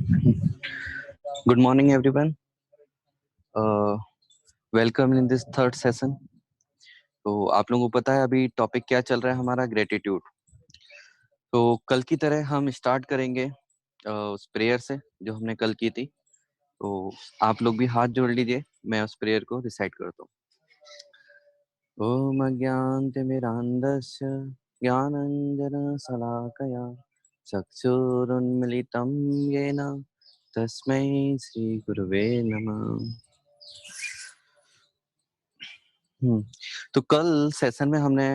Good morning, everyone. Welcome in this third session. तो आप लोगों को पता है अभी टॉपिक क्या चल रहा है हमारा ग्रेटिट्यूड। तो कल की तरह हम स्टार्ट करेंगे उस प्रेयर से जो हमने कल की थी। तो आप लोग भी हाथ जोड़ लीजिए, मैं उस प्रेयर को रिसाइट करता हूँ। ओम अज्ञानतिमिरान्धस्य ज्ञानाञ्जनशलाकया चक्षुरुन्मिलितं येन तस्मै श्रीगुरवे नमः। तो कल सेशन में हमने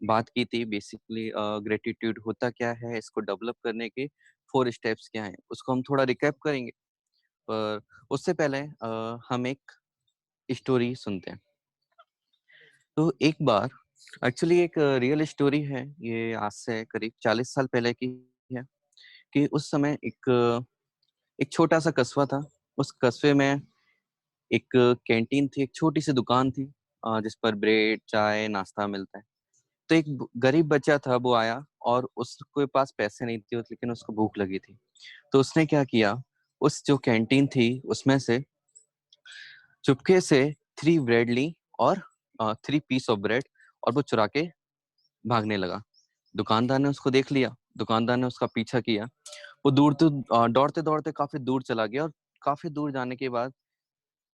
बात की थी बेसिकली ग्रेटिट्यूड होता क्या है, इसको डेवलप करने के 4 स्टेप्स क्या हैं, उसको हम थोड़ा रिकैप करेंगे। पर उससे पहले हम एक स्टोरी सुनते हैं। तो एक बार एक्चुअली एक रियल स्टोरी है, ये आज से करीब 40 साल पहले की है। कि उस समय एक छोटा सा कस्बा था। उस कस्बे में एक कैंटीन थी, एक छोटी सी दुकान थी जिस पर ब्रेड, चाय, नाश्ता मिलता है। तो एक गरीब बच्चा था, वो आया और उसके पास पैसे नहीं थे लेकिन उसको भूख लगी थी। तो उसने क्या किया, उस जो कैंटीन थी उसमें से चुपके से 3 ब्रेड ली और 3 पीस ऑफ ब्रेड, और वो चुरा के भागने लगा। दुकानदार ने उसको देख लिया, दुकानदार ने उसका पीछा किया। वो दूर तो दौड़ते दौड़ते काफी दूर चला गया, और काफी दूर जाने के बाद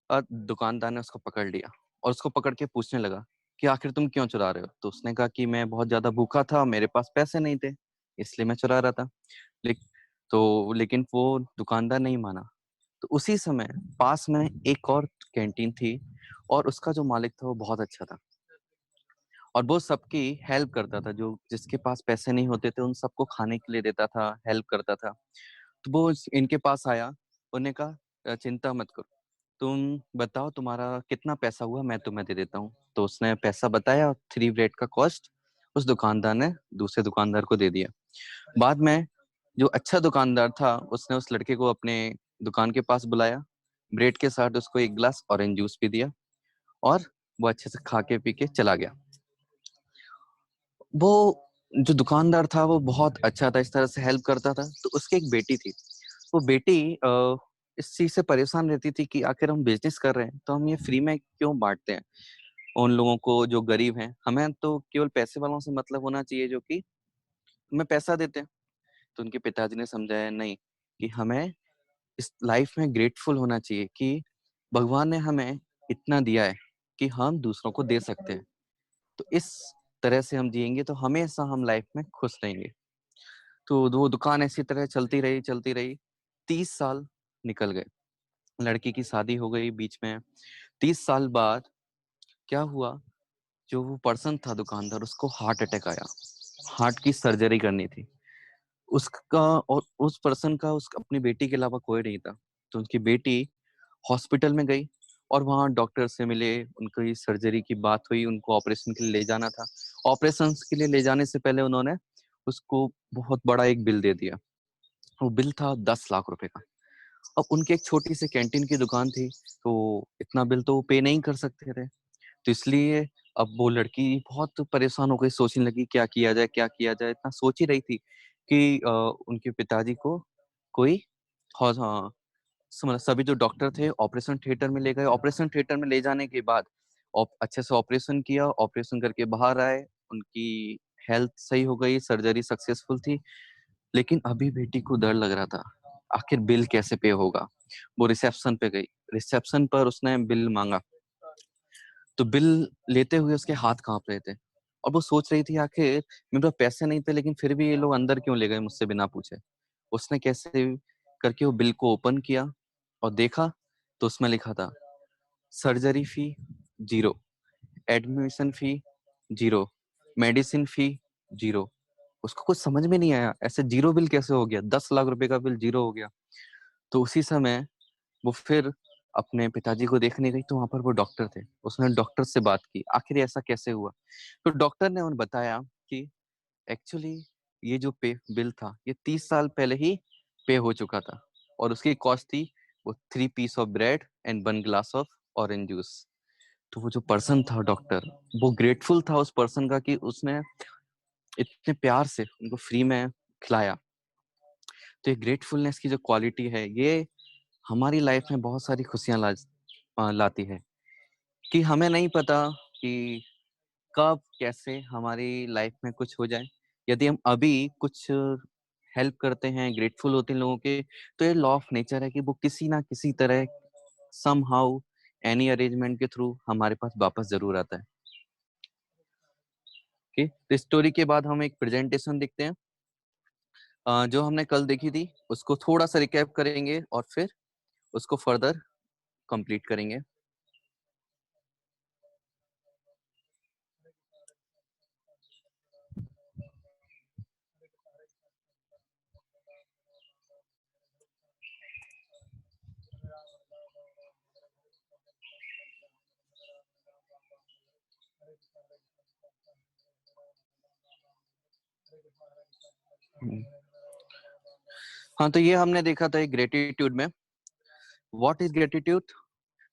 दुकानदार ने उसको पकड़ लिया और उसको पकड़ के पूछने लगा कि आखिर तुम क्यों चुरा रहे हो। तो उसने कहा कि मैं बहुत ज्यादा भूखा था, मेरे पास पैसे नहीं थे, इसलिए मैं चुरा रहा था। लेकिन वो दुकानदार नहीं माना। तो उसी समय पास में एक और कैंटीन थी, और उसका जो मालिक था वो बहुत अच्छा था, और वो सबकी हेल्प करता था। जो जिसके पास पैसे नहीं होते थे उन सबको खाने के लिए देता था, हेल्प करता था। तो वो इनके पास आया, उन्होंने कहा चिंता मत करो, तुम बताओ तुम्हारा कितना पैसा हुआ, मैं तुम्हें दे देता हूँ। तो उसने पैसा बताया, 3 ब्रेड का कॉस्ट उस दुकानदार ने दूसरे दुकानदार को दे दिया। बाद में जो अच्छा दुकानदार था उसने उस लड़के को अपने दुकान के पास बुलाया, ब्रेड के साथ उसको एक गिलास ऑरेंज जूस भी दिया, और वो अच्छे से खा के पी के चला गया। वो जो दुकानदार था वो बहुत अच्छा था, इस तरह से हेल्प करता था। तो उसकी एक बेटी थी। वो बेटी इस चीज से परेशान रहती थी कि आखिर हम बिजनेस कर रहे हैं तो हम ये फ्री में क्यों बांटते हैं उन लोगों को जो गरीब हैं। हमें तो केवल पैसे वालों से मतलब होना चाहिए जो कि हमें पैसा देते हैं। तो उनके पिताजी ने समझाया नहीं, कि हमें इस लाइफ में ग्रेटफुल होना चाहिए कि भगवान ने हमें इतना दिया है कि हम दूसरों को दे सकते हैं। तो इस तरह से हम जिएंगे तो हमेशा हम लाइफ में खुश रहेंगे। तो वो दुकान ऐसी तरह चलती रही। 30 साल निकल गए, लड़की की शादी हो गई बीच में। 30 साल बाद क्या हुआ, जो वो पर्सन था दुकानदार, उसको हार्ट अटैक आया। हार्ट की सर्जरी करनी थी उसका, और उस पर्सन का उस अपनी बेटी के अलावा कोई नहीं था। तो उनकी बेटी हॉस्पिटल में गई और वहां डॉक्टर से मिले, उनकी सर्जरी की बात हुई, उनको ऑपरेशन के लिए ले जाना था। ऑपरेशन के लिए ले जाने से पहले उन्होंने उसको बहुत बड़ा एक बिल दे दिया। वो बिल था 10 लाख रुपए का। अब उनकी एक छोटी सी कैंटीन की दुकान थी, तो इतना बिल तो वो पे नहीं कर सकते थे। तो इसलिए अब वो लड़की बहुत परेशान हो गई, सोचने लगी क्या किया जाए, क्या किया जाए। इतना सोच ही रही थी कि उनके पिताजी को कोई हाँ, सभी जो डॉक्टर थे ऑपरेशन थिएटर में ले गए। ऑपरेशन थिएटर में ले जाने के बाद अच्छे से ऑपरेशन किया, ऑपरेशन करके बाहर आए, उनकी हेल्थ सही हो गई, सर्जरी सक्सेसफुल थी। लेकिन अभी बेटी को डर लग रहा था, आखिर बिल कैसे पे होगा। वो रिसेप्शन पे गई, रिसेप्शन पर उसने बिल मांगा। तो बिल लेते हुए उसके हाथ कांप रहे थे, और वो सोच रही थी आखिर मेरे पास पैसे नहीं थे, लेकिन फिर भी ये लोग अंदर क्यों ले गए मुझसे बिना पूछे। उसने कैसे करके वो बिल को ओपन किया और देखा, तो उसमें लिखा था सर्जरी फी 0, एडमिशन फी 0, मेडिसिन फी 0। उसको कुछ समझ में नहीं आया, ऐसे 0 बिल कैसे हो गया, 10 लाख रुपए का बिल 0 हो गया। तो उसी समय वो फिर अपने पिताजी को देखने गई, तो वहां पर वो डॉक्टर थे। उसने डॉक्टर से बात की आखिर ऐसा कैसे हुआ। तो डॉक्टर ने उन्हें बताया कि एक्चुअली ये जो पे बिल था ये 30 साल पहले ही पे हो चुका था, और उसकी कॉस्ट थी वो 3 piece of bread and 1 glass of orange juice. तो वो जो पर्सन था डॉक्टर, वो ग्रेटफुल था उस पर्सन का कि उसने इतने प्यार से उनको फ्री में खिलाया। तो ये ग्रेटफुलनेस की जो क्वालिटी है, ये हमारी लाइफ में बहुत सारी खुशियाँ लाती है, कि हमें नहीं पता कि कब कैसे हमारी लाइफ में कुछ हो जाए। यदि हम अभी कुछ हेल्प करते हैं, ग्रेटफुल होते हैं लोगों के, तो ये लॉ ऑफ नेचर है कि वो किसी ना किसी तरह, समहाउ, एनी अरेंजमेंट के थ्रू हमारे पास वापस ज़रूर आता है। ओके, तो स्टोरी के बाद हम एक प्रेजेंटेशन देखते हैं, जो हमने कल देखी थी, उसको थोड़ा-सा रिकैप करेंगे और फिर उसको फर्दर कंप्लीट करेंगे। हुँ। हाँ, तो ये हमने देखा था एक ग्रेटिट्यूड में। What is gratitude?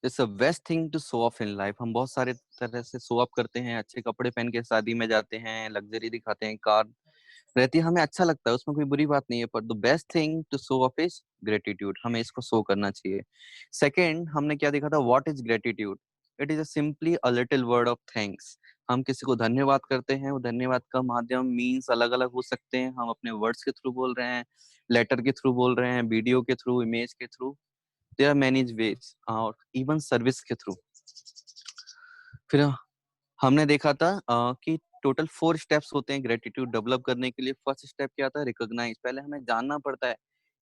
It's a best thing to show off in life. हम बहुत सारे तरह से शो ऑफ करते हैं, अच्छे कपड़े पहन के शादी में जाते हैं, लग्जरी दिखाते हैं, कार रहती है, हमें अच्छा लगता है, उसमें कोई बुरी बात नहीं है, पर the best thing to show off is gratitude. हमें इसको शो करना चाहिए। सेकंड हमने क्या देखा था, what is gratitude? It is simply a little word of thanks. हम किसी को धन्यवाद करते हैं, वो धन्यवाद का माध्यम मीन्स अलग अलग हो सकते हैं। हम अपने वर्ड्स के थ्रू बोल रहे हैं, लेटर के थ्रू बोल रहे हैं, वीडियो के थ्रू, इमेज के through, there are many ways, और इवन सर्विस के थ्रू। फिर हमने देखा था कि टोटल 4 स्टेप्स होते हैं ग्रेटिट्यूड डेवलप करने के लिए। फर्स्ट स्टेप क्या था? रिकॉग्नाइज। पहले हमें जानना पड़ता है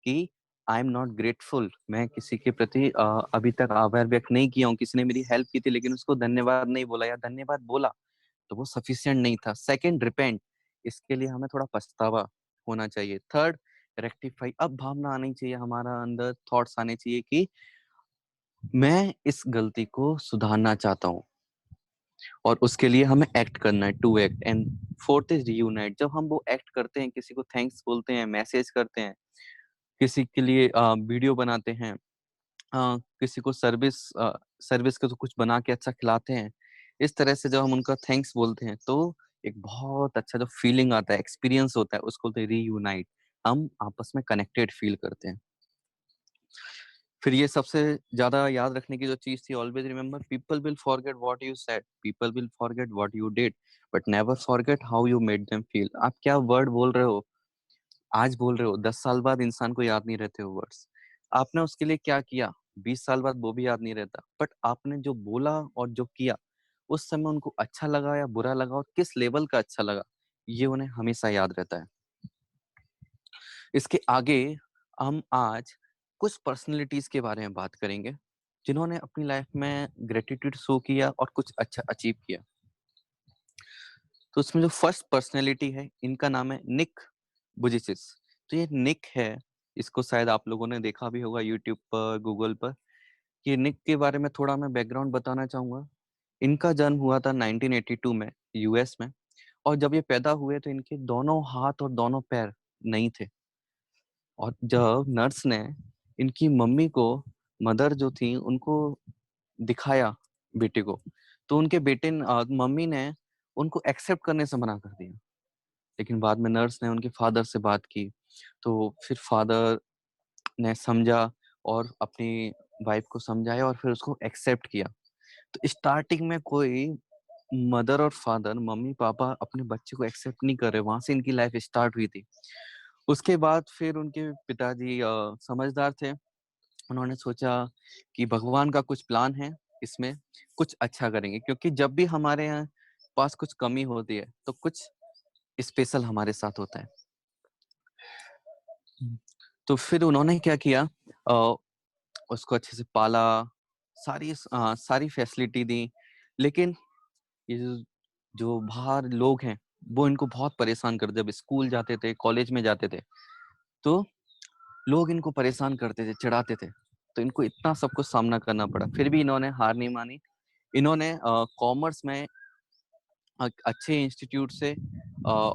कि आई एम नॉट ग्रेटफुल। मैं किसी के प्रति अभी तक आभार व्यक्त नहीं किया हूँ। किसी ने मेरी हेल्प की थी लेकिन उसको धन्यवाद नहीं बोला, या धन्यवाद बोला तो वो सफिशिएंट नहीं था। Second, repent. इसके लिए हमें थोड़ा पछतावा होना चाहिए। Third, rectify. अब भावना आनी चाहिए, हमारा अंदर थॉट्स आने चाहिए कि मैं इस गलती को सुधारना चाहता हूँ, और उसके लिए हमें एक्ट करना है, to act. And fourth is reunite. जब हम वो एक्ट करते हैं, किसी को थैंक्स बोलते हैं, मैसेज करते हैं, किसी के लिए वीडियो बनाते हैं, किसी को सर्विस के तो कुछ बना के अच्छा खिलाते हैं, इस तरह से जब हम उनका थैंक्स बोलते हैं, तो एक बहुत अच्छा जो फीलिंग आता है, एक्सपीरियंस होता है, उसको बोलते हैं रीयूनाइट। हम आपस में कनेक्टेड फील करते हैं। फिर ये सबसे ज्यादा याद रखने की जो चीज थी, always remember, people will forget what you said, people will forget what you did, but never forget how you made them feel. आप क्या वर्ड बोल रहे हो, आज बोल रहे हो, 10 साल बाद इंसान को याद नहीं रहते हो वर्ड्स। आपने उसके लिए क्या किया, 20 साल बाद वो भी याद नहीं रहता, बट आपने जो बोला और जो किया, उस समय उनको अच्छा लगा या बुरा लगा, और किस लेवल का अच्छा लगा, ये उन्हें हमेशा याद रहता है। इसके आगे हम आज कुछ पर्सनैलिटीज के बारे में बात करेंगे, जिन्होंने अपनी लाइफ में ग्रेटिट्यूड शो किया और कुछ अच्छा अचीव किया। तो उसमें जो फर्स्ट पर्सनैलिटी है, इनका नाम है निक बुजिसिस। तो ये निक है, इसको शायद आप लोगों ने देखा भी होगा यूट्यूब पर, गूगल पर। ये निक के बारे में थोड़ा मैं बैकग्राउंड बताना चाहूंगा। इनका जन्म हुआ था 1982 में, यूएस में। और जब ये पैदा हुए तो इनके दोनों हाथ और दोनों पैर नहीं थे। और जब नर्स ने इनकी मम्मी को, मदर जो थी, उनको दिखाया बेटे को, तो उनके मम्मी ने उनको एक्सेप्ट करने से मना कर दिया। लेकिन बाद में नर्स ने उनके फादर से बात की, तो फिर फादर ने समझा और अपनी वाइफ को समझाया और फिर उसको एक्सेप्ट किया। तो स्टार्टिंग में कोई मदर और फादर, मम्मी पापा अपने बच्चे को एक्सेप्ट नहीं कर रहे, वहां से इनकी लाइफ स्टार्ट हुई थी। उसके बाद फिर उनके पिताजी समझदार थे। उन्होंने सोचा कि भगवान का कुछ प्लान है, इसमें कुछ अच्छा करेंगे, क्योंकि जब भी हमारे यहाँ पास कुछ कमी होती है तो कुछ स्पेशल हमारे साथ होता है। तो फिर उन्होंने क्या किया, अ, उसको अच्छे से पाला, सारी फैसिलिटी दी। लेकिन ये जो बाहर लोग हैं, वो इनको बहुत परेशान करते। जब स्कूल जाते थे, कॉलेज में जाते थे, तो लोग इनको परेशान करते थे, चिढ़ाते थे। तो इनको इतना सब कुछ सामना करना पड़ा, फिर भी इन्होंने हार नहीं मानी। इन्होंने कॉमर्स में अच्छे इंस्टीट्यूट से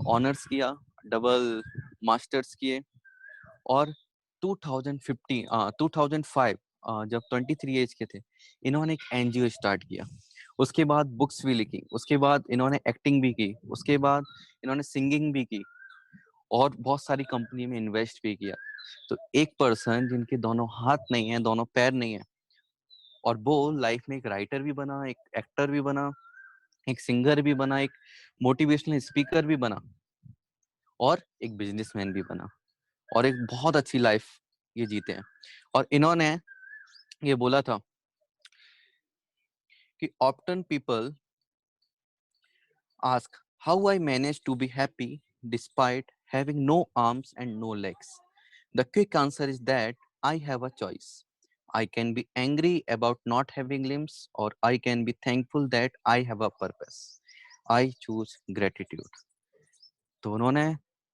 ऑनर्स किया, डबल मास्टर्स किए, और 2005, जब 23 एज के थे, इन्होंने एक एनजीओ स्टार्ट किया। उसके बाद बुक्स भी लिखी, उसके बाद इन्होंने एक्टिंग भी की, उसके बाद इन्होंने सिंगिंग भी की, और बहुत सारी कंपनी में इन्वेस्ट भी किया। तो एक पर्सन जिनके दोनों हाथ नहीं है, दोनों पैर नहीं है, और वो लाइफ में एक राइटर भी बना, एक एक्टर भी बना, एक सिंगर भी बना, एक मोटिवेशनल स्पीकर भी बना, और एक बिजनेसमैन भी बना, और एक बहुत अच्छी लाइफ ये जीते हैं। और इन्होंने ये बोला था कि often people ask how I manage to be happy despite having no arms and no legs. The quick answer is that I have a choice. I can be angry about not having limbs, or I can be thankful that I have a purpose. I choose gratitude. तो उन्होंने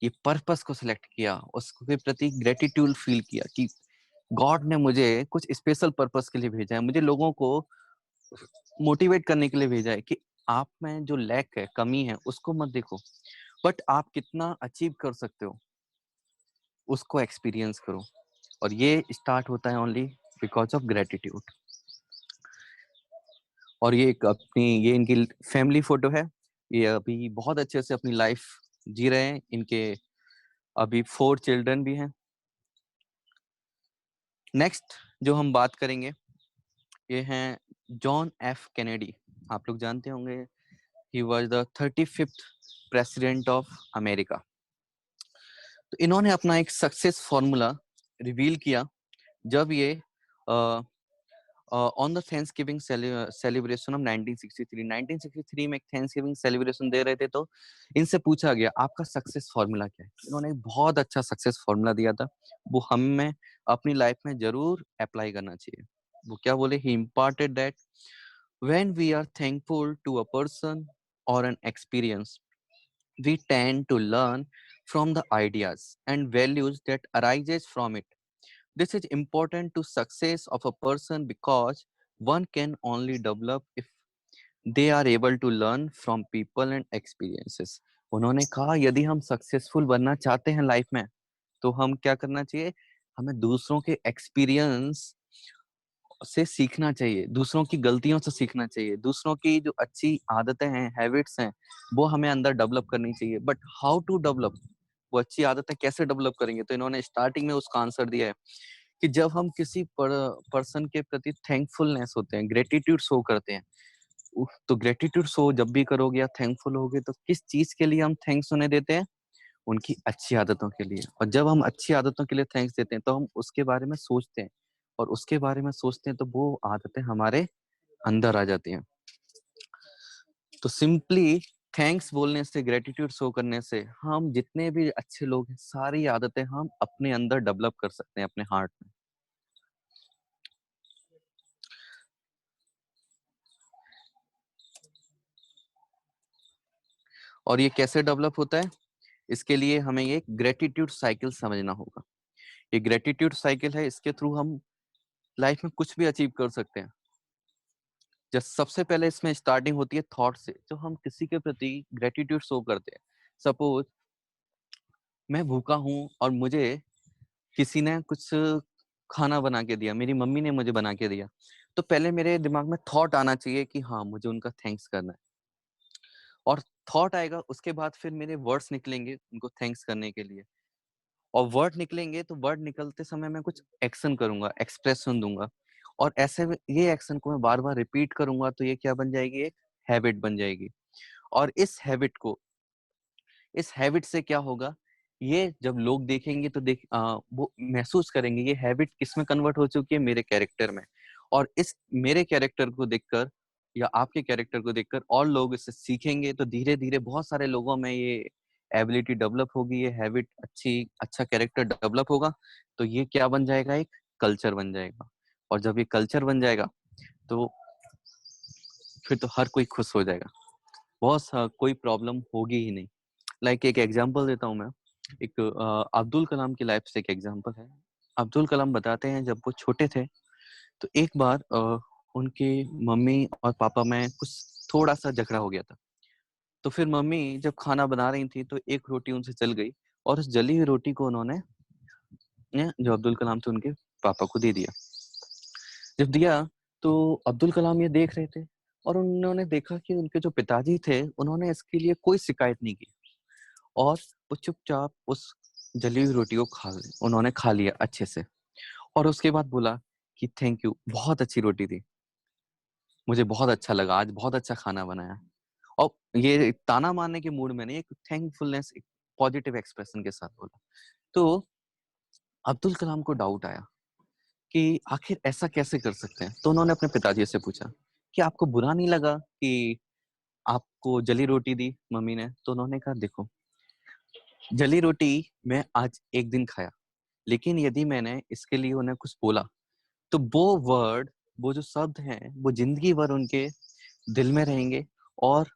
ये purpose को select किया, उसके प्रति gratitude feel किया कि God ने मुझे कुछ स्पेशल पर्पस के लिए भेजा है, मुझे लोगों को मोटिवेट करने के लिए भेजा है कि आप में जो लैक है, कमी है, उसको मत देखो, बट आप कितना अचीव कर सकते हो उसको एक्सपीरियंस करो। और ये स्टार्ट होता है ओनली बिकॉज ऑफ ग्रेटिट्यूड। और ये एक अपनी, ये इनकी फैमिली फोटो है। ये अभी बहुत अच्छे से अपनी लाइफ जी रहे हैं। इनके अभी 4 चिल्ड्रन भी हैं। नेक्स्ट जो हम बात करेंगे, ये हैं जॉन एफ कैनेडी। आप लोग जानते होंगे, he was the 35th president of America. तो इन्होंने अपना एक सक्सेस फॉर्मूला रिवील किया जब ये on the Thanksgiving celebration of 1963 में एक थैंक्सगिविंग सेलिब्रेशन दे रहे थे, तो इनसे पूछा गया आपका सक्सेस फॉर्मूला क्या है। इन्होंने एक बहुत अच्छा सक्सेस फॉर्मूला दिया था, वो हमें अपनी लाइफ में जरूर अप्लाई करना चाहिए। वो क्या बोले, he imparted that when we are thankful to a person और an experience, we tend to learn from the ideas and values that arises from it. This is important to success of a person because one can only develop if they are able to learn from people and experiences. उन्होंने कहा यदि हम successful बनना चाहते हैं life में, तो हम क्या करना चाहिए, हमें दूसरों के एक्सपीरियंस से सीखना चाहिए, दूसरों की गलतियों से सीखना चाहिए, दूसरों की जो अच्छी आदतें हैं, हैबिट्स हैं, वो हमें अंदर डेवलप करनी चाहिए। बट हाउ टू डेवलप, वो अच्छी आदतें कैसे डेवलप करेंगे? तो इन्होंने स्टार्टिंग में उसका आंसर दिया है कि जब हम किसी पर्सन के प्रति थैंकफुलनेस होते हैं, ग्रेटिट्यूड शो करते हैं, तो ग्रेटिट्यूड शो जब भी करोगे या थैंकफुल होगे, तो किस चीज के लिए हम थैंक्स उन्हें देते हैं? उनकी अच्छी आदतों के लिए। और जब हम अच्छी आदतों के लिए थैंक्स देते हैं, तो हम उसके बारे में सोचते हैं, और उसके बारे में सोचते हैं तो वो आदतें हमारे अंदर आ जाती हैं। तो सिंपली थैंक्स बोलने से, ग्रेटिट्यूड शो करने से, हम जितने भी अच्छे लोग हैं, सारी आदतें हम अपने अंदर डेवलप कर सकते हैं, अपने हार्ट में। और ये कैसे डेवलप होता है? इसके लिए हमें ये ग्रेटिट्यूड साइकिल समझना होगा। ये ग्रेटिट्यूड साइकिल है, इसके थ्रू हम लाइफ में कुछ भी अचीव कर सकते हैं। जब सबसे पहले इसमें स्टार्टिंग होती है थॉट से, जो हम किसी के प्रति ग्रेटिट्यूड शो करते हैं। सपोज मैं भूखा हूँ और मुझे किसी ने कुछ खाना बना के दिया, मेरी मम्मी ने मुझे बना के दिया, तो पहले मेरे दिमाग में थॉट आना चाहिए कि हाँ, मुझे उनका थैंक्स करना है। और थॉट आएगा, उसके बाद फिर मेरे वर्ड्स निकलेंगे उनको थैंक्स करने के लिए। और वर्ड निकलेंगे तो वर्ड निकलते समय मैं कुछ एक्शन करूंगा, एक्सप्रेशन दूंगा, और ऐसे में ये एक्शन को मैं बार बार रिपीट करूंगा, तो ये क्या बन जाएगी, एक हैबिट बन जाएगी। और इस हैबिट से क्या होगा, ये जब लोग देखेंगे तो वो महसूस करेंगे ये हैबिट किसमें कन्वर्ट हो चुकी है, मेरे कैरेक्टर में। और इस मेरे कैरेक्टर को देखकर या आपके कैरेक्टर को देखकर और लोग इससे सीखेंगे, तो धीरे धीरे बहुत सारे लोगों में ये एबिलिटी डेवलप होगी, ये हैबिट अच्छा कैरेक्टर डेवलप होगा। तो ये क्या बन जाएगा, एक कल्चर बन जाएगा। और जब ये कल्चर बन जाएगा, तो फिर तो हर कोई खुश हो जाएगा, कोई प्रॉब्लम होगी ही नहीं। लाइक एक एग्जांपल देता हूँ मैं। एक अब्दुल कलाम की लाइफ से एक एग्जांपल है। अब्दुल कलाम बताते हैं जब वो छोटे थे, तो एक बार उनके मम्मी और पापा में कुछ थोड़ा सा झगड़ा हो गया था। तो फिर मम्मी जब खाना बना रही थी, तो एक रोटी उनसे जल गई, और उस जली हुई रोटी को उन्होंने जो अब्दुल कलाम थे उनके पापा को दे दिया। जब दिया, तो अब्दुल कलाम ये देख रहे थे, और उन्होंने देखा कि उनके जो पिताजी थे, उन्होंने इसके लिए कोई शिकायत नहीं की। और वो चुपचाप उस जली हुई रोटी को उन्होंने खा लिया अच्छे से, और उसके बाद बोला कि थैंक यू, बहुत अच्छी रोटी थी, मुझे बहुत अच्छा लगा, आज बहुत अच्छा खाना बनाया। और ये ताना मारने के मूड में नहीं, एक थैंकफुलनेस, एक पॉजिटिव एक्सप्रेशन के साथ बोला। तो अब्दुल कलाम को डाउट आया कि आखिर ऐसा कैसे कर सकते हैं? तो उन्होंने अपने पिताजी से पूछा कि आपको बुरा नहीं लगा कि आपको जली रोटी दी मम्मी ने? तो उन्होंने कहा देखो, जली रोटी मैं आज एक दिन खाया, लेकिन यदि मैंने इसके लिए उन्हें कुछ बोला, तो वो वर्ड, वो जो शब्द हैं, वो जिंदगी भर उनके दिल में रहेंगे, और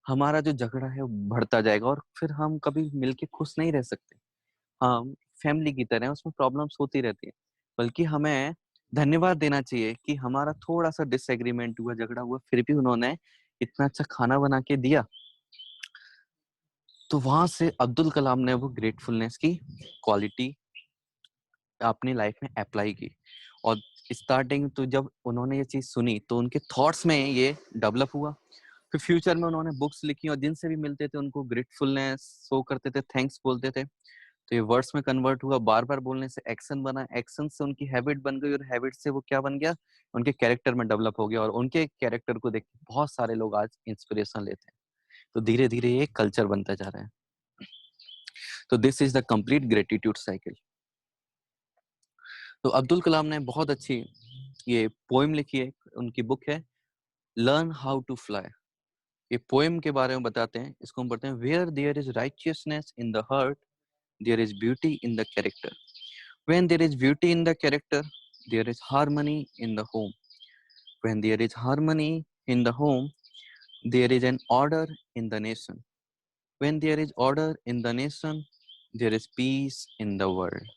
हमारा जो झगड़ा है वो बढ़ता जाएगा, और फिर हम कभी मिलके खुश नहीं रह सकते। हम फैमिली की तरह हैं, उसमें प्रॉब्लम्स होती रहती है। बल्कि हमें धन्यवाद देना चाहिए कि हमारा थोड़ा-सा डिसएग्रीमेंट हुआ, झगड़ा हुआ, फिर भी उन्होंने इतना अच्छा खाना बना के दिया। तो वहाँ से अब्दुल कलाम ने वो ग्रेटफुलनेस की क्वालिटी अपनी लाइफ में अप्लाई की। और स्टार्टिंग तो जब उन्होंने ये चीज़ सुनी, तो उनके थॉट्स में ये डेवलप हुआ। फिर फ्यूचर में उन्होंने बुक्स लिखी, और जिनसे भी मिलते थे उनको ग्रेटफुलनेस शो करते थे, थैंक्स बोलते थे। तो ये वर्ड्स में कन्वर्ट हुआ, बार-बार बोलने से एक्शन बना, एक्शन से उनकी हैबिट बन गई, और हैबिट से वो क्या बन गया? उनके कैरेक्टर में डेवलप हो गया, और उनके कैरेक्टर को देख के बहुत सारे लोग आज इंस्पिरेशन लेते हैं। तो धीरे-धीरे ये कल्चर बनता जा रहा है। तो this is the complete gratitude cycle. तो अब्दुल कलाम ने बहुत अच्छी ये पोएम लिखी है, उनकी बुक है लर्न हाउ टू फ्लाई। ये पोएम के बारे में बताते हैं, इसको हम पढ़ते हैं। Where there is righteousness in the heart, there is beauty in the character. When there is beauty in the character, there is harmony in the home. When there is harmony in the home, there is an order in the nation. When there is order in the nation, there is peace in the world.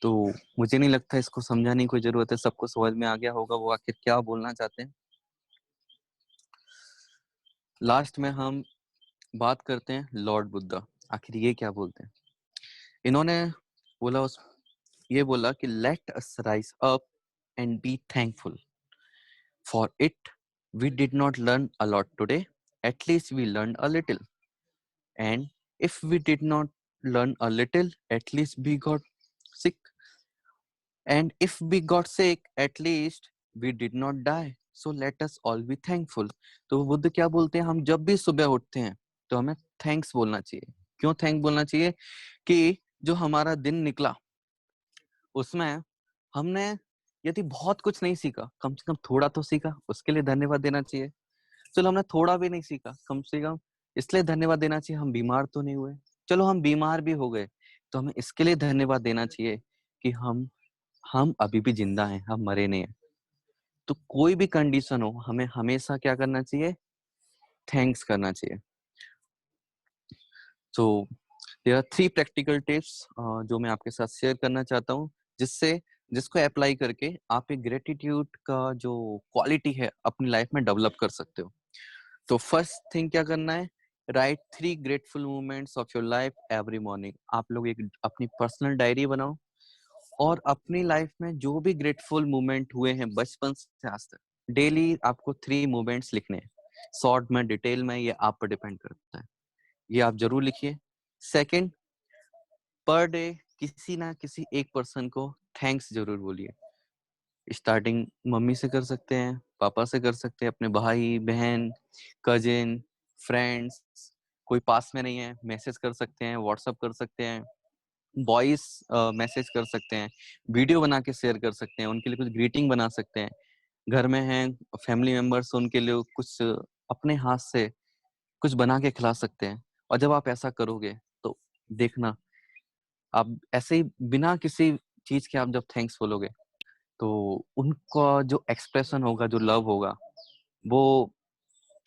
तो मुझे नहीं लगता इसको समझाने की कोई जरूरत है, सबको समझ में आ गया होगा वो आखिर क्या बोलना चाहते हैं। लास्ट में हम बात करते हैं लॉर्ड बुद्धा, आखिर ये क्या बोलते हैं। इन्होंने बोला उस ये बोला कि let us rise up and be thankful for it, we did not learn a lot today, at least we learn a little, and if we did not learn a little, at least we got sick, and if we got sick, at least we did not die, so let us all be thankful. तो बुद्ध क्या बोलते हैं, हम जब भी सुबह उठते हैं तो हमें थैंक्स बोलना चाहिए। क्यों थैंक बोलना चाहिए? कि जो हमारा दिन निकला उसमें हमने यदि बहुत कुछ नहीं सीखा, कम से कम थोड़ा तो सीखा, उसके लिए धन्यवाद देना चाहिए। चलो हमने थोड़ा भी नहीं सीखा, कम से कम इसलिए धन्यवाद देना चाहिए हम बीमार तो नहीं हुए। चलो हम बीमार भी हो गए, तो हमें इसके लिए धन्यवाद देना चाहिए कि हम अभी भी जिंदा हैं, हम मरे नहीं हैं। तो कोई भी कंडीशन हो, हमें हमेशा क्या करना चाहिए? थैंक्स करना चाहिए। So there are 3 practical tips जो मैं आपके साथ शेयर करना चाहता हूँ, जिसको अप्लाई करके आप एक ग्रेटिट्यूड का जो क्वालिटी है अपनी लाइफ में डेवलप कर सकते हो। तो फर्स्ट थिंग क्या करना है? Right 3 grateful moments of your life every morning. आप लोग एक अपनी पर्सनल डायरी बनाओ, और अपनी लाइफ में जो भी ग्रेटफुल मोमेंट हुए हैं बचपन से आज तक, डेली आपको 3 मोमेंट्स लिखने हैं। शॉर्ट में, डिटेल में, ये आप पर डिपेंड करता है। ये आप जरूर लिखिए। सेकंड, पर डे किसी ना किसी एक पर्सन को थैंक्स जरूर बोलिए। स्टार्टिंग मम्मी से कर सकते हैं, पापा से कर सकते हैं, अपने भाई बहन, कजिन, फ्रेंड्स। कोई पास में नहीं है, मैसेज कर सकते हैं, व्हाट्सअप कर सकते हैं, वॉइस मैसेज कर सकते हैं, वीडियो बना के शेयर कर सकते हैं, उनके लिए कुछ ग्रीटिंग बना सकते हैं। घर में हैं फैमिली मेंबर्स, उनके लिए कुछ अपने हाथ से कुछ बना के खिला सकते हैं। और जब आप ऐसा करोगे तो देखना, आप ऐसे ही बिना किसी चीज के आप जब थैंक्स बोलोगे, तो उनका जो एक्सप्रेशन होगा, जो लव होगा, वो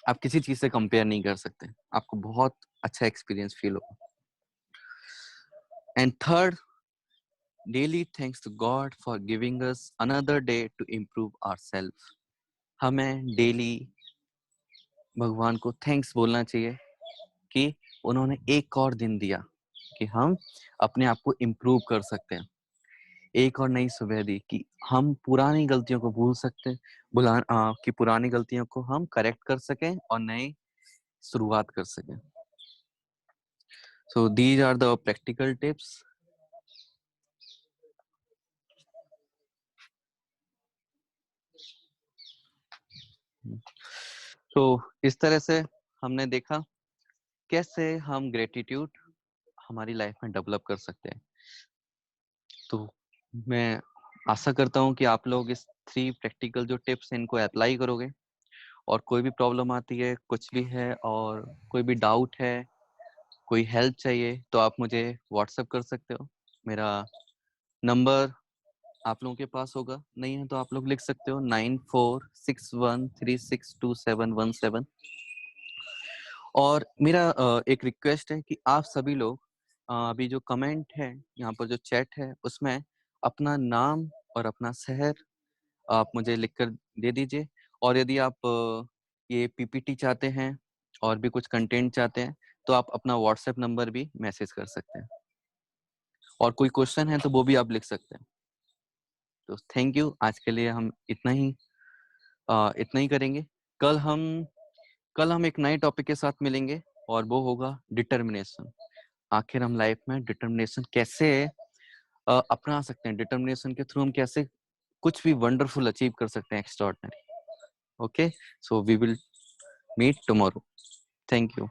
आप किसी चीज से कंपेयर नहीं कर सकते। आपको बहुत अच्छा एक्सपीरियंस फील होगा। And third, daily thanks to God for giving us another day to improve ourselves. हमें डेली भगवान को थैंक्स बोलना चाहिए कि उन्होंने एक और दिन दिया कि हम अपने आप को इम्प्रूव कर सकते हैं। एक और नई सुबह दी कि हम पुरानी गलतियों को भूल सकते, कि पुरानी गलतियों को हम करेक्ट कर सकें और नई शुरुआत कर सकें। So these are the practical tips. तो इस तरह से हमने देखा कैसे हम ग्रेटिट्यूड हमारी लाइफ में डेवलप कर सकते हैं। तो मैं आशा करता हूँ कि आप लोग इस 3 प्रैक्टिकल जो टिप्स हैं इनको अप्लाई करोगे, और कोई भी प्रॉब्लम आती है, कुछ भी है और कोई भी डाउट है, कोई हेल्प चाहिए तो आप मुझे व्हाट्सएप कर सकते हो। मेरा नंबर आप लोगों के पास होगा, नहीं है तो आप लोग लिख सकते हो 9461362717। और मेरा एक रिक्वेस्ट है कि आप सभी लोग अभी जो कमेंट है यहाँ पर जो चैट है उसमें अपना नाम और अपना शहर आप मुझे लिखकर दे दीजिए। और यदि आप ये पीपीटी चाहते हैं और भी कुछ कंटेंट चाहते हैं तो आप अपना व्हाट्सएप नंबर भी मैसेज कर सकते हैं, और कोई क्वेश्चन है तो वो भी आप लिख सकते हैं। तो थैंक यू, आज के लिए हम इतना ही करेंगे। कल हम कल हम एक नए टॉपिक के साथ मिलेंगे और वो होगा डिटर्मिनेशन। आखिर हम लाइफ में डिटर्मिनेशन कैसे अपना सकते हैं, डिटर्मिनेशन के थ्रू हम कैसे कुछ भी वंडरफुल अचीव कर सकते हैं, extraordinary. Okay, so we will meet tomorrow. Thank you.